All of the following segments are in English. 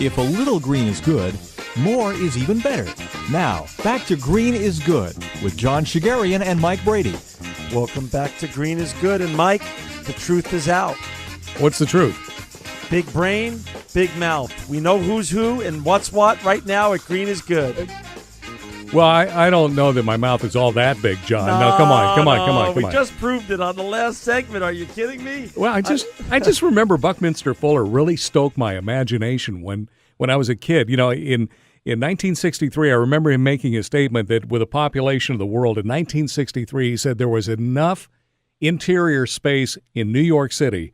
If a little green is good, more is even better. Now, back to Green is Good with John Shigarian and Mike Brady. Welcome back to Green is Good. And Mike, the truth is out. What's the truth? Big brain, big mouth. We know who's who and what's what right now at Green is Good. Well, I don't know that my mouth is all that big, John. No, come on. We just proved it on the last segment. Are you kidding me? Well, I just remember Buckminster Fuller really stoked my imagination when I was a kid. You know, in 1963, I remember him making a statement that with a population of the world in 1963, he said there was enough interior space in New York City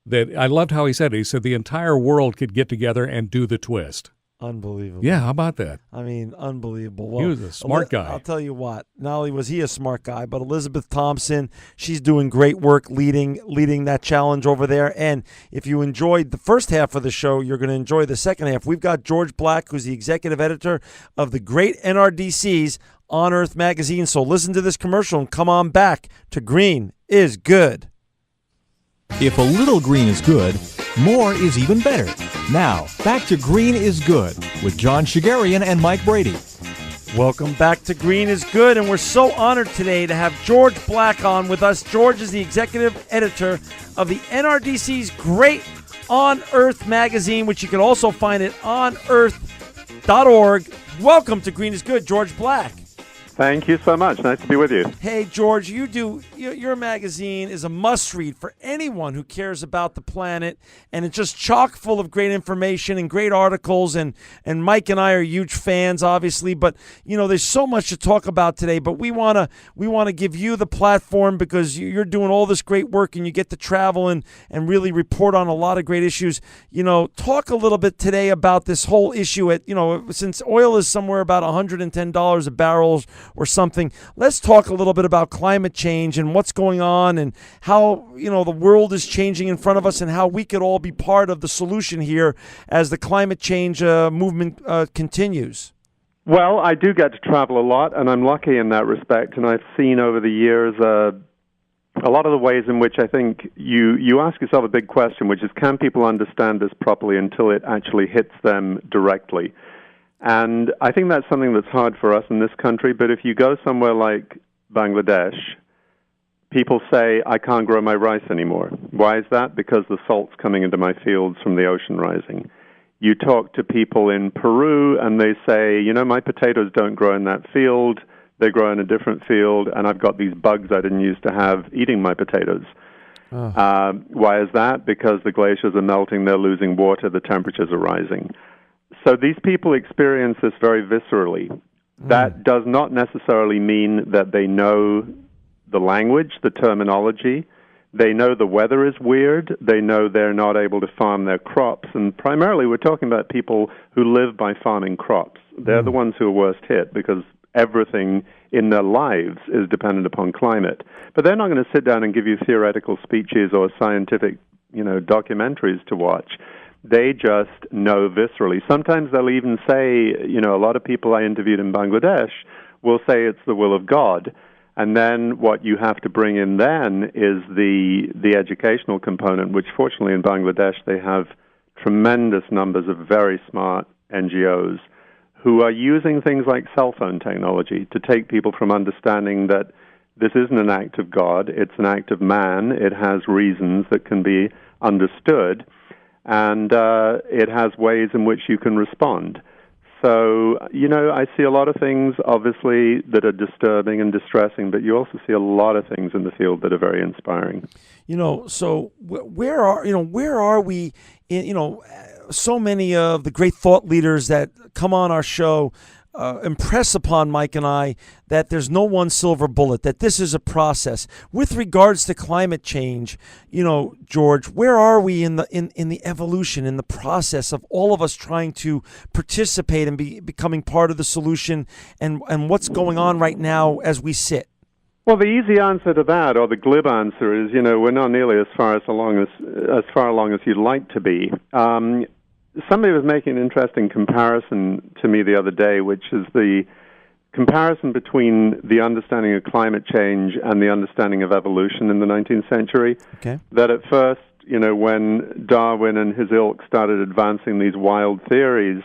that I loved how he said it. He said the entire world could get together and do the twist. Unbelievable. Yeah, how about that? I mean, unbelievable. Well, he was a smart guy. I'll tell you what, not only was he a smart guy, but Elizabeth Thompson, she's doing great work leading that challenge over there. And if you enjoyed the first half of the show, you're going to enjoy the second half. We've got George Black, who's the executive editor of the great NRDC's OnEarth magazine. So listen to this commercial and come on back to Green is Good. If a little green is good, more is even better. Now, back to Green is Good with John Shigarian and Mike Brady. Welcome back to Green is Good, and we're so honored today to have George Black on with us. George is the executive editor of the NRDC's great OnEarth magazine, which you can also find at onearth.org. Welcome to Green is Good, George Black. Thank you so much. Nice to be with you. Hey, George, your magazine is a must-read for anyone who cares about the planet, and it's just chock full of great information and great articles, and Mike and I are huge fans, obviously, but, you know, there's so much to talk about today, but we want to give you the platform because you're doing all this great work, and you get to travel and really report on a lot of great issues. You know, talk a little bit today about this whole issue since oil is somewhere about $110 a barrel or something. Let's talk a little bit about climate change and what's going on and how, you know, the world is changing in front of us and how we could all be part of the solution here as the climate change movement continues. Well, I do get to travel a lot, and I'm lucky in that respect, and I've seen over the years a lot of the ways in which I think you ask yourself a big question, which is, can people understand this properly until it actually hits them directly? And I think that's something that's hard for us in this country, but if you go somewhere like Bangladesh, people say, I can't grow my rice anymore. Why is that? Because the salt's coming into my fields from the ocean rising. You talk to people in Peru, and they say, you know, my potatoes don't grow in that field. They grow in a different field, and I've got these bugs I didn't used to have eating my potatoes. Why is that? Because the glaciers are melting, they're losing water, the temperatures are rising. So these people experience this very viscerally. That does not necessarily mean that they know the language, the terminology. They know the weather is weird. They know they're not able to farm their crops. And primarily we're talking about people who live by farming crops. They're the ones who are worst hit because everything in their lives is dependent upon climate. But they're not going to sit down and give you theoretical speeches or scientific, documentaries to watch. They just know viscerally. Sometimes they'll even say, a lot of people I interviewed in Bangladesh will say it's the will of God. And then what you have to bring in then is the educational component, which fortunately in Bangladesh they have tremendous numbers of very smart NGOs who are using things like cell phone technology to take people from understanding that this isn't an act of God, it's an act of man. It has reasons that can be understood, and it has ways in which you can respond. So, I see a lot of things, obviously, that are disturbing and distressing, but you also see a lot of things in the field that are very inspiring. So where are we in, so many of the great thought leaders that come on our show impress upon Mike and I that there's no one silver bullet, that this is a process. With regards to climate change, George, where are we in the evolution, in the process of all of us trying to participate and becoming part of the solution, and what's going on right now as we sit? Well, the easy answer to that, or the glib answer, is we're not nearly as far along as you'd like to be. Somebody was making an interesting comparison to me the other day, which is the comparison between the understanding of climate change and the understanding of evolution in the 19th century. Okay. That at first, when Darwin and his ilk started advancing these wild theories,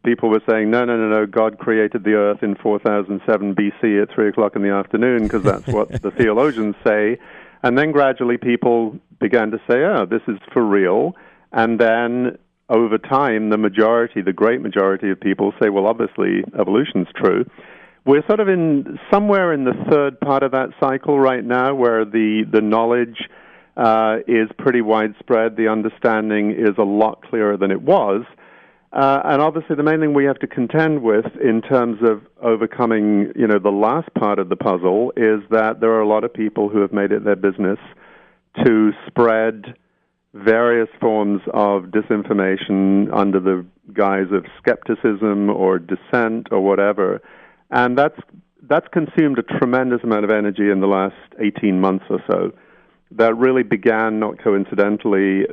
people were saying, no, God created the earth in 4007 BC at 3 o'clock in the afternoon, because that's what the theologians say. And then gradually people began to say, oh, this is for real. And then over time, the great majority of people say, well, obviously evolution's true. We're sort of somewhere in the third part of that cycle right now, where the knowledge is pretty widespread. The understanding is a lot clearer than it was. And obviously the main thing we have to contend with in terms of overcoming, the last part of the puzzle is that there are a lot of people who have made it their business to spread various forms of disinformation under the guise of skepticism or dissent or whatever. And that's consumed a tremendous amount of energy in the last 18 months or so. That really began, not coincidentally,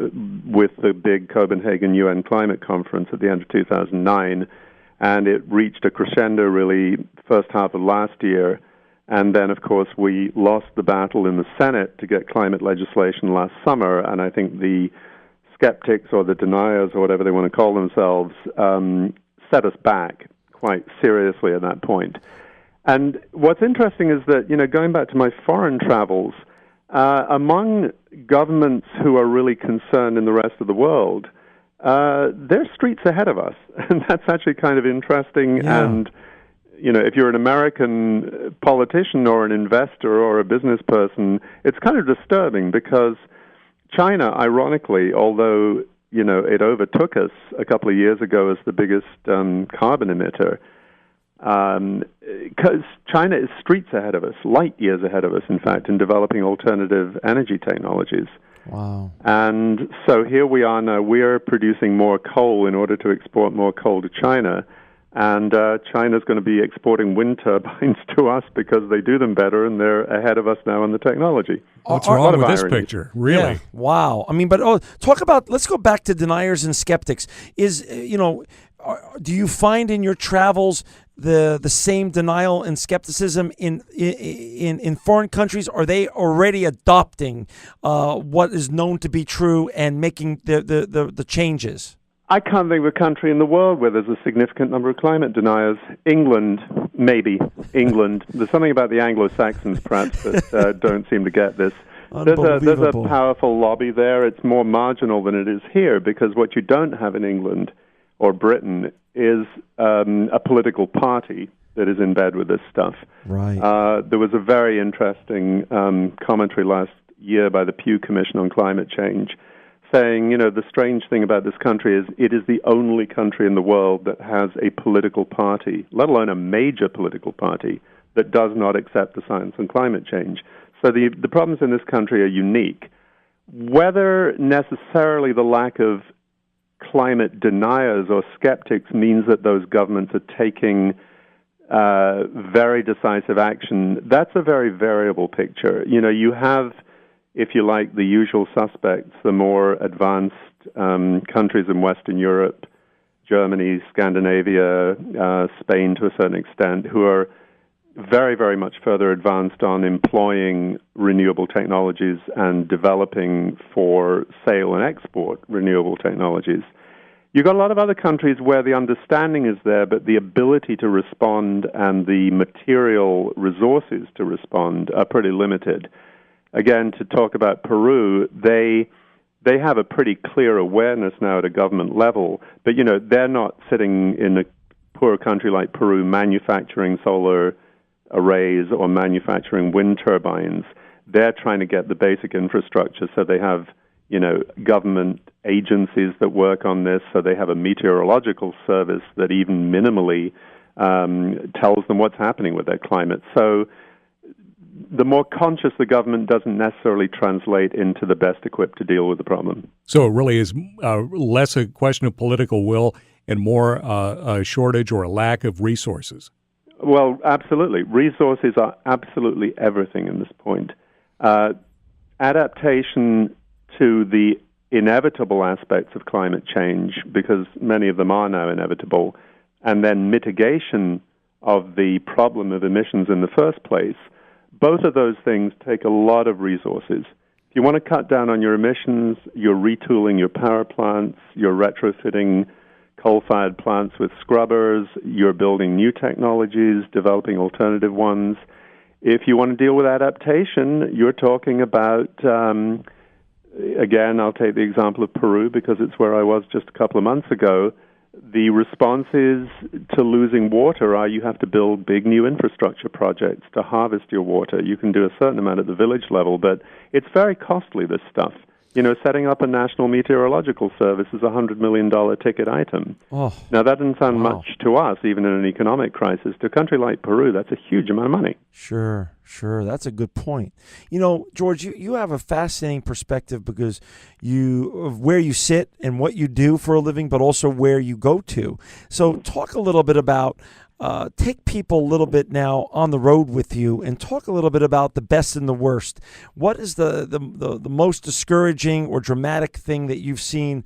with the big Copenhagen UN climate conference at the end of 2009, and it reached a crescendo really first half of last year. And then, of course, we lost the battle in the Senate to get climate legislation last summer, and I think the skeptics or the deniers or whatever they want to call themselves set us back quite seriously at that point. And what's interesting is that, going back to my foreign travels, among governments who are really concerned in the rest of the world, they're streets ahead of us. And that's actually kind of interesting. Yeah. And, if you're an American politician or an investor or a business person, it's kind of disturbing because China, ironically, although, it overtook us a couple of years ago as the biggest carbon emitter, because China is streets ahead of us, light years ahead of us, in fact, in developing alternative energy technologies. Wow. And so here we are now, we're producing more coal in order to export more coal to China, and China's going to be exporting wind turbines to us because they do them better, and they're ahead of us now in the technology. What's wrong with this picture? Really? Yeah. Wow. I mean, but let's go back to deniers and skeptics. Do you find in your travels the same denial and skepticism in foreign countries? Are they already adopting what is known to be true and making the changes? I can't think of a country in the world where there's a significant number of climate deniers. England, maybe. England. There's something about the Anglo-Saxons, perhaps, that don't seem to get this. There's a powerful lobby there. It's more marginal than it is here, because what you don't have in England or Britain is a political party that is in bed with this stuff. Right. There was a very interesting commentary last year by the Pew Commission on Climate Change saying, the strange thing about this country is it is the only country in the world that has a political party, let alone a major political party, that does not accept the science on climate change. So the problems in this country are unique. Whether necessarily the lack of climate deniers or skeptics means that those governments are taking very decisive action, that's a very variable picture. You have, if you like, the usual suspects, the more advanced countries in Western Europe, Germany, Scandinavia, Spain to a certain extent, who are very, very much further advanced on employing renewable technologies and developing for sale and export renewable technologies. You've got a lot of other countries where the understanding is there, but the ability to respond and the material resources to respond are pretty limited. Again, to talk about Peru, they have a pretty clear awareness now at a government level, but they're not sitting in a poor country like Peru manufacturing solar arrays or manufacturing wind turbines. They're trying to get the basic infrastructure, so they have government agencies that work on this, so they have a meteorological service that even minimally tells them what's happening with their climate. So the more conscious the government doesn't necessarily translate into the best equipped to deal with the problem. So it really is less a question of political will and more a shortage or a lack of resources. Well, absolutely. Resources are absolutely everything in this point. Adaptation to the inevitable aspects of climate change, because many of them are now inevitable, and then mitigation of the problem of emissions in the first place, both of those things take a lot of resources. If you want to cut down on your emissions, you're retooling your power plants, you're retrofitting coal-fired plants with scrubbers, you're building new technologies, developing alternative ones. If you want to deal with adaptation, you're talking about, again, I'll take the example of Peru because it's where I was just a couple of months ago. The responses to losing water are you have to build big new infrastructure projects to harvest your water. You can do a certain amount at the village level, but it's very costly, this stuff. You know, setting up a national meteorological service is a $100 million ticket item. Oh, now, that doesn't sound wow. much to us, even in an economic crisis. To a country like Peru, that's a huge amount of money. Sure. That's a good point. You know, George, you have a fascinating perspective because of where you sit and what you do for a living, but also where you go to. So talk a little bit about, take people a little bit now on the road with you and talk a little bit about the best and the worst. What is the most discouraging or dramatic thing that you've seen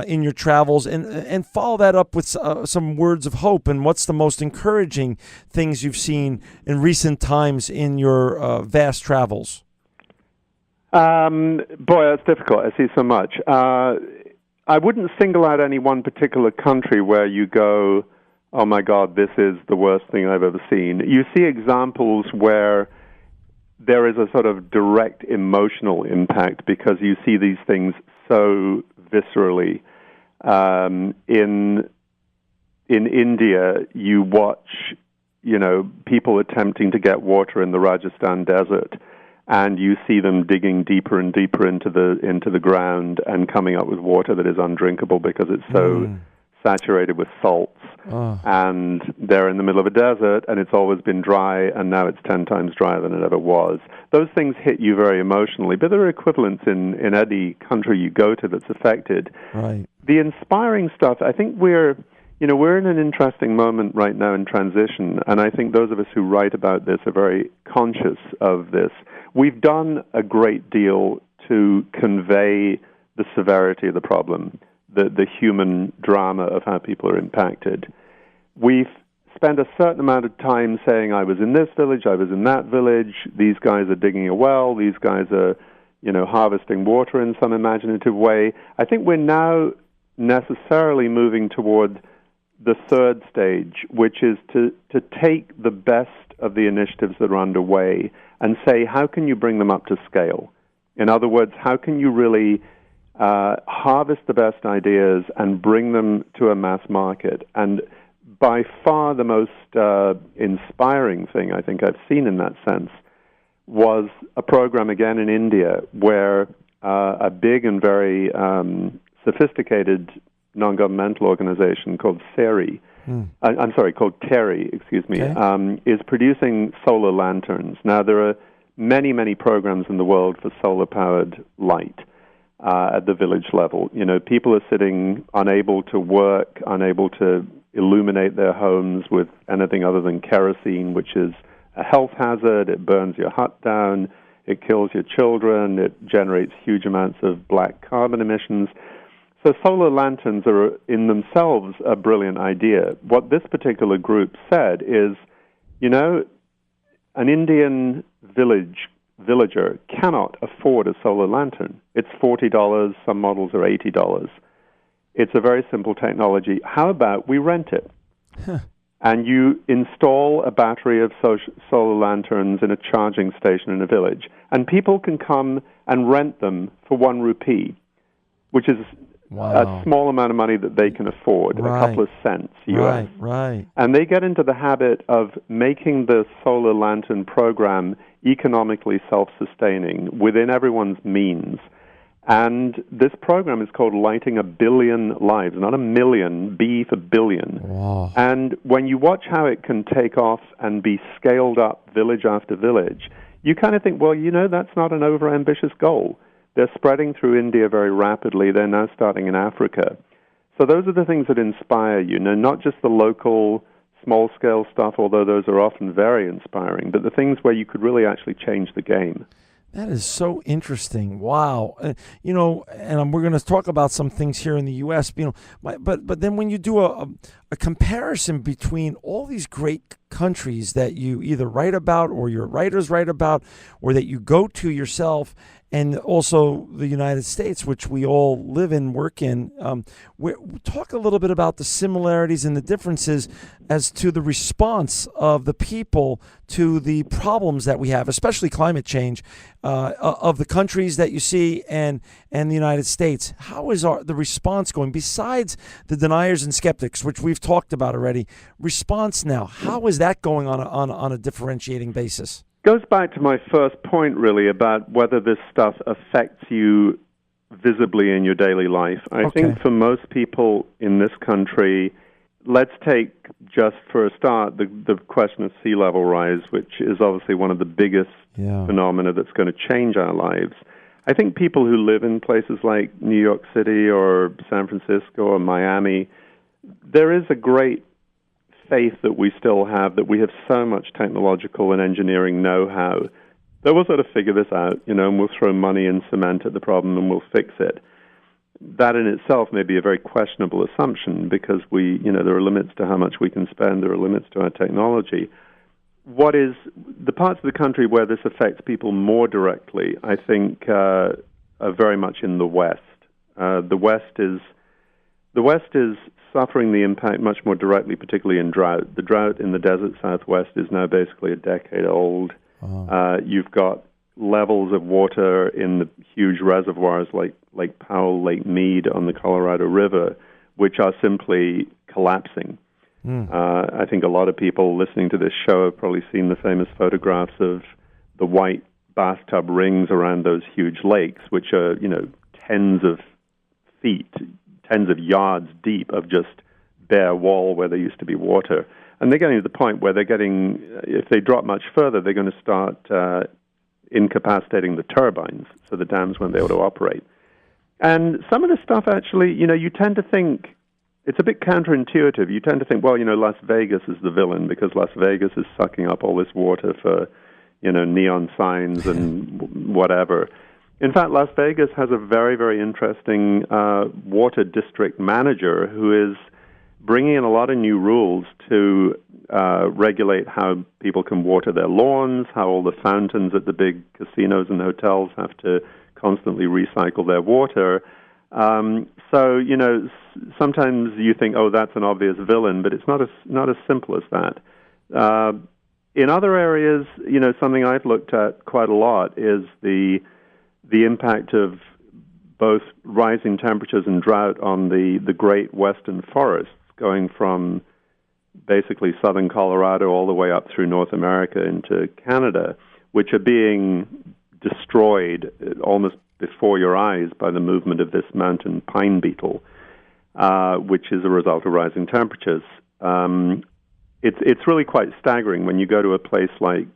in your travels, and follow that up with some words of hope, and what's the most encouraging things you've seen in recent times in your vast travels? Boy, that's difficult. I see so much. I wouldn't single out any one particular country where you go, oh my God, this is the worst thing I've ever seen. You see examples where there is a sort of direct emotional impact because you see these things so viscerally. In India, you watch, people attempting to get water in the Rajasthan desert, and you see them digging deeper and deeper into the ground and coming up with water that is undrinkable because it's so saturated with salts. And they're in the middle of a desert, and it's always been dry, and now it's 10 times drier than it ever was. Those things hit you very emotionally, but there are equivalents in any country you go to that's affected. Right. The inspiring stuff, I think we're in an interesting moment right now in transition, and I think those of us who write about this are very conscious of this. We've done a great deal to convey the severity of the problem, the human drama of how people are impacted. We've spent a certain amount of time saying, I was in this village, I was in that village, these guys are digging a well, these guys are, harvesting water in some imaginative way. I think we're now necessarily moving toward the third stage, which is to take the best of the initiatives that are underway and say, how can you bring them up to scale? In other words, how can you really harvest the best ideas and bring them to a mass market? And by far the most inspiring thing I think I've seen in that sense was a program again in India where a big and very sophisticated non-governmental organization called called TERI, is producing solar lanterns. Now, there are many, many programs in the world for solar-powered light. At the village level. People are sitting unable to work, unable to illuminate their homes with anything other than kerosene, which is a health hazard. It burns your hut down. It kills your children. It generates huge amounts of black carbon emissions. So solar lanterns are in themselves a brilliant idea. What this particular group said is, an Indian villager cannot afford a solar lantern. It's $40. Some models are $80. It's a very simple technology. How about we rent it? And you install a battery of solar lanterns in a charging station in a village, and people can come and rent them for 1 rupee, which is a small amount of money that they can afford, a couple of cents US. Right. And they get into the habit of making the solar lantern program economically self-sustaining within everyone's means. And this program is called Lighting a Billion Lives, not a million, B for billion. Wow. And when you watch how it can take off and be scaled up village after village, you kind of think, well, that's not an overambitious goal. They're spreading through India very rapidly. They're now starting in Africa. So those are the things that inspire you, not just the local small-scale stuff, although those are often very inspiring, but the things where you could really actually change the game. That is so interesting. Wow. And we're going to talk about some things here in the U.S., but then when you do a comparison between all these great countries that you either write about or your writers write about or that you go to yourself, and also the United States, which we all live in, work in. Talk a little bit about the similarities and the differences as to the response of the people to the problems that we have, especially climate change, of the countries that you see and the United States. How is the response going? Besides the deniers and skeptics, which we've talked about already, response now, how is that going on a differentiating basis? Goes back to my first point, really, about whether this stuff affects you visibly in your daily life. I think for most people in this country, let's take, just for a start, the question of sea level rise, which is obviously one of the biggest phenomena that's going to change our lives. I think people who live in places like New York City or San Francisco or Miami, there is a great faith that we still have, that we have so much technological and engineering know-how that we'll sort of figure this out, and we'll throw money and cement at the problem and we'll fix it. That in itself may be a very questionable assumption, because there are limits to how much we can spend, there are limits to our technology. What is the parts of the country where this affects people more directly, I think, are very much in the West. The West is suffering the impact much more directly, particularly in drought. The drought in the desert Southwest is now basically a decade old. You've got levels of water in the huge reservoirs like Lake Powell, Lake Mead on the Colorado River, which are simply collapsing. I think a lot of people listening to this show have probably seen the famous photographs of the white bathtub rings around those huge lakes, which are, tens of feet, tens of yards deep of just bare wall where there used to be water. And they're getting to the point where if they drop much further, they're going to start incapacitating the turbines, so the dams won't be able to operate. And some of the stuff actually, you tend to think, it's a bit counterintuitive. You tend to think, well, Las Vegas is the villain because Las Vegas is sucking up all this water for, neon signs and whatever. In fact, Las Vegas has a very, very interesting water district manager who is bringing in a lot of new rules to regulate how people can water their lawns, how all the fountains at the big casinos and hotels have to constantly recycle their water. So, sometimes you think, oh, that's an obvious villain, but it's not as simple as that. In other areas, something I've looked at quite a lot is the impact of both rising temperatures and drought on the great western forests, going from basically southern Colorado all the way up through North America into Canada, which are being destroyed almost before your eyes by the movement of this mountain pine beetle, which is a result of rising temperatures. It's really quite staggering when you go to a place like,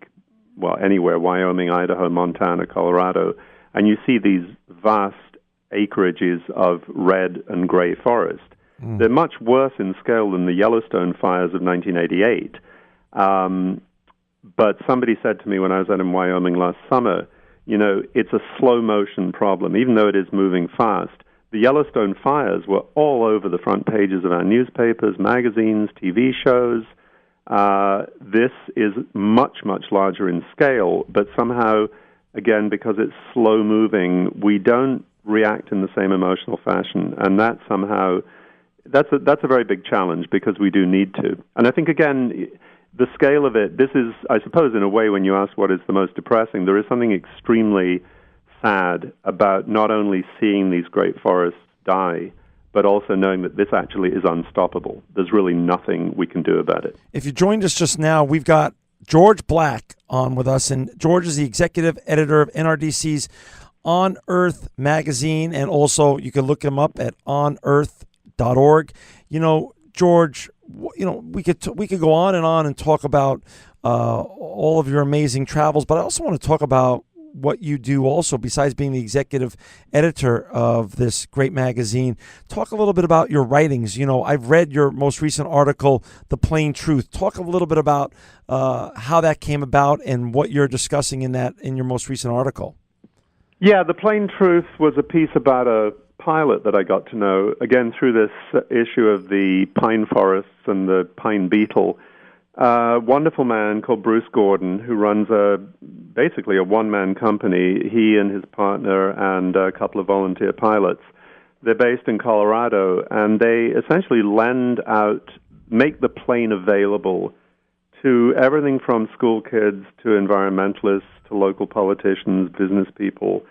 anywhere, Wyoming, Idaho, Montana, Colorado, and you see these vast acreages of red and gray forest. They're much worse in scale than the Yellowstone fires of 1988. But somebody said to me when I was out in Wyoming last summer, it's a slow-motion problem. Even though it is moving fast, the Yellowstone fires were all over the front pages of our newspapers, magazines, TV shows. This is much, much larger in scale, but somehow, again, because it's slow-moving, we don't react in the same emotional fashion, and that somehow, that's a very big challenge, because we do need to. And I think, again, the scale of it, this is, I suppose, in a way, when you ask what is the most depressing, there is something extremely sad about not only seeing these great forests die, but also knowing that this actually is unstoppable. There's really nothing we can do about it. If you joined us just now, we've got George Black on with us, and George is the executive editor of NRDC's OnEarth magazine, and also you can look him up at onearth.org. George, we could go on and talk about all of your amazing travels, but I also want to talk about what you do also, besides being the executive editor of this great magazine. Talk a little bit about your writings. I've read your most recent article, The Plain Truth. Talk a little bit about how that came about and what you're discussing in your most recent article. Yeah, The Plain Truth was a piece about a pilot that I got to know, again, through this issue of the pine forests and the pine beetle. A wonderful man called Bruce Gordon, who runs a basically a one-man company, he and his partner and a couple of volunteer pilots. They're based in Colorado, and they essentially lend out, make the plane available to everything from school kids to environmentalists to local politicians, business people,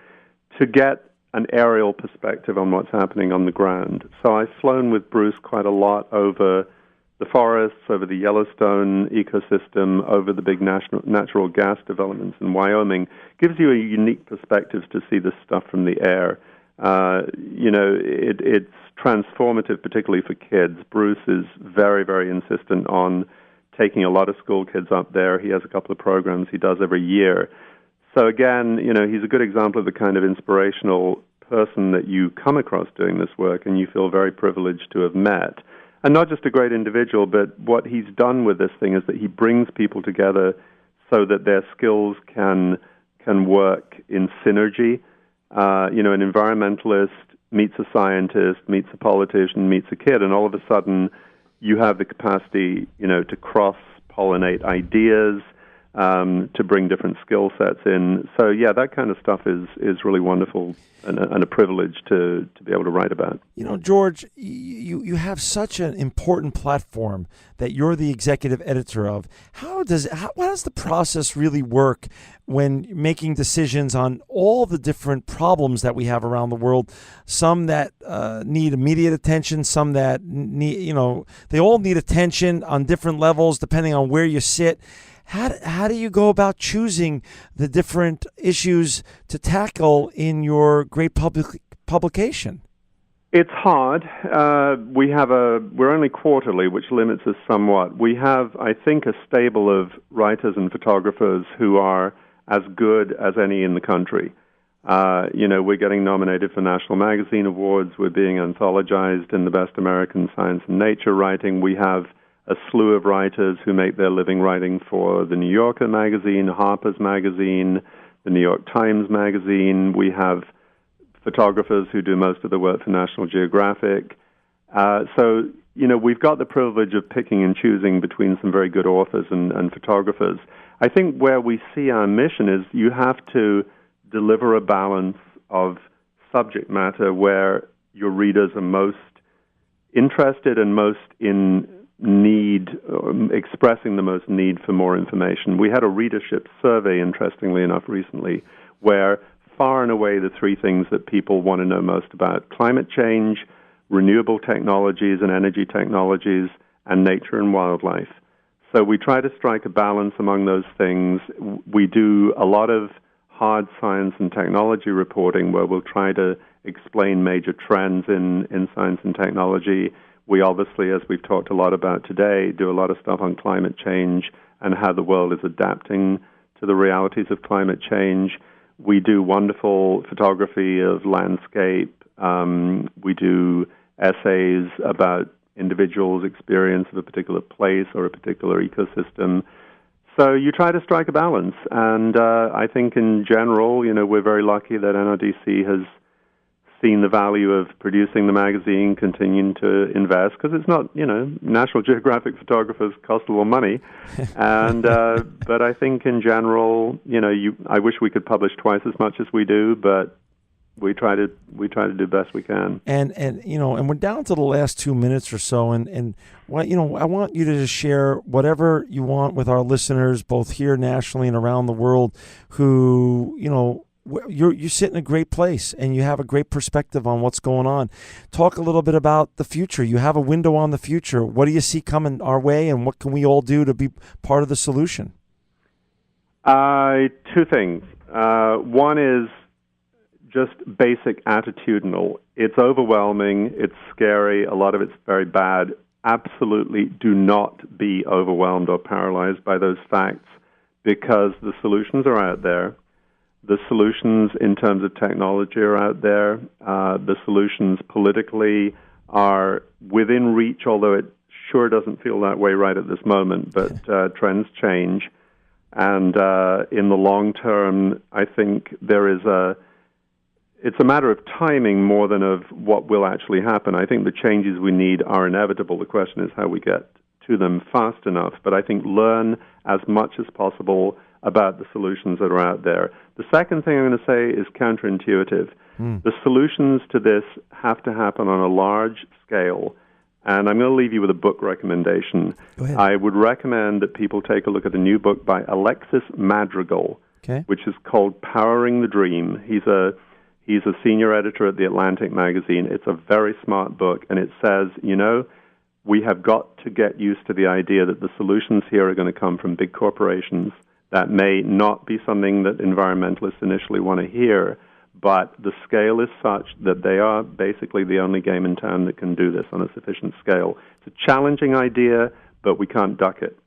to get an aerial perspective on what's happening on the ground. So I've flown with Bruce quite a lot over the forests, over the Yellowstone ecosystem, over the big natural gas developments in Wyoming. Gives you a unique perspective to see this stuff from the air. It's transformative, particularly for kids. Bruce is very, very insistent on taking a lot of school kids up there. He has a couple of programs he does every year. So again, he's a good example of the kind of inspirational person that you come across doing this work and you feel very privileged to have met. And not just a great individual, but what he's done with this thing is that he brings people together so that their skills can work in synergy. An environmentalist meets a scientist, meets a politician, meets a kid, and all of a sudden you have the capacity, to cross-pollinate ideas, to bring different skill sets in. So, yeah, that kind of stuff is really wonderful and a privilege to be able to write about. George, you have such an important platform that you're the executive editor of. How does the process really work when making decisions on all the different problems that we have around the world? Some that need immediate attention, some that need, they all need attention on different levels depending on where you sit. How do you go about choosing the different issues to tackle in your great publication? It's hard. We're only quarterly, which limits us somewhat. We have, I think, a stable of writers and photographers who are as good as any in the country. We're getting nominated for National Magazine Awards. We're being anthologized in the Best American Science and Nature Writing. We have a slew of writers who make their living writing for the New Yorker magazine, Harper's Magazine, the New York Times Magazine. We have photographers who do most of the work for National Geographic. So we've got the privilege of picking and choosing between some very good authors and photographers. I think where we see our mission is you have to deliver a balance of subject matter where your readers are most interested and most in need, expressing the most need for more information. We had a readership survey, interestingly enough, recently, where far and away the three things that people want to know most about: climate change, renewable technologies and energy technologies, and nature and wildlife. So we try to strike a balance among those things. We do a lot of hard science and technology reporting where we'll try to explain major trends in science and technology. We obviously, as we've talked a lot about today, do a lot of stuff on climate change and how the world is adapting to the realities of climate change. We do wonderful photography of landscape. We do essays about individuals' experience of a particular place or a particular ecosystem. So you try to strike a balance. And I think in general, we're very lucky that NRDC has seen the value of producing the magazine, continuing to invest, because it's not, National Geographic photographers cost a little money. And but I think in general, I wish we could publish twice as much as we do, but we try to do best we can. And we're down to the last 2 minutes or so, and what I want you to just share whatever you want with our listeners, both here nationally and around the world, who you sit in a great place and you have a great perspective on what's going on. Talk a little bit about the future. You have a window on the future. What do you see coming our way, and what can we all do to be part of the solution? Two things. One is just basic attitudinal. It's overwhelming. It's scary. A lot of it's very bad. Absolutely do not be overwhelmed or paralyzed by those facts, because the solutions are out there. The solutions in terms of technology are out there. The solutions politically are within reach, although it sure doesn't feel that way right at this moment. But trends change. And in the long term, I think it's a matter of timing more than of what will actually happen. I think the changes we need are inevitable. The question is how we get to them fast enough. But I think learn as much as possible, about the solutions that are out there. The second thing I'm going to say is counterintuitive. The solutions to this have to happen on a large scale, and I'm going to leave you with a book recommendation. Go ahead. I would recommend that people take a look at a new book by Alexis Madrigal, which is called Powering the Dream. He's a senior editor at The Atlantic magazine. It's a very smart book, and it says, we have got to get used to the idea that the solutions here are going to come from big corporations. That may not be something that environmentalists initially want to hear, but the scale is such that they are basically the only game in town that can do this on a sufficient scale. It's a challenging idea, but we can't duck it.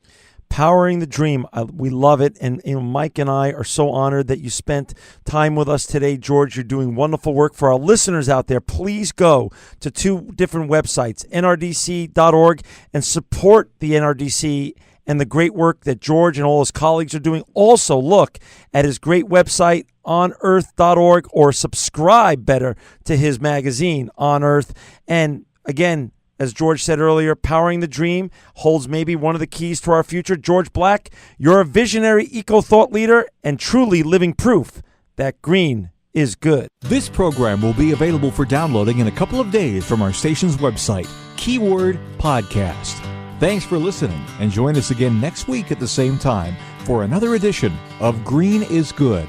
Powering the Dream. We love it. And Mike and I are so honored that you spent time with us today, George. You're doing wonderful work. For our listeners out there, please go to 2 different websites, nrdc.org, and support the NRDC and the great work that George and all his colleagues are doing. Also, look at his great website, OnEarth.org, or subscribe better to his magazine, OnEarth. And again, as George said earlier, Powering the Dream holds maybe one of the keys to our future. George Black, you're a visionary eco-thought leader and truly living proof that green is good. This program will be available for downloading in a couple of days from our station's website, keyword podcast. Thanks for listening, and join us again next week at the same time for another edition of Green is Good.